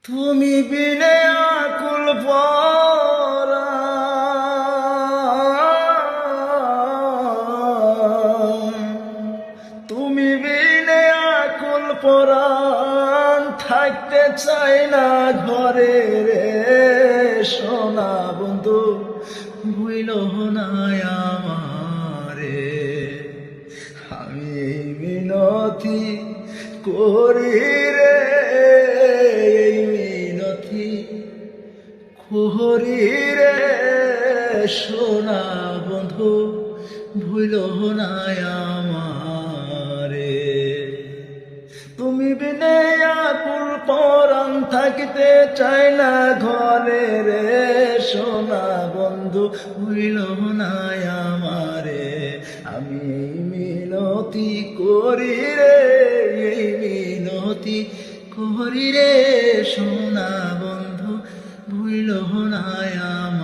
তুমি বিনে আকুল পরাণ, তুমি বিনে আকুল পরাণ, থাকতে চাই না ঘরে রে সোনা বন্ধু, ভুইল না আমারে। আমি এই মিনতি করি রে, এই মিনতি করি রে সোনা বন্ধু, ভুইল না আমারে। তুমি বিনে আকুল পরাণ, থাকতে চাই না ঘরে রে সোনা বন্ধু, ভুইল না আমারে। আমি এই মিনতি করি রে, এই মিনতি করি রে সোনা বন্ধু, ভুইল না আমারে।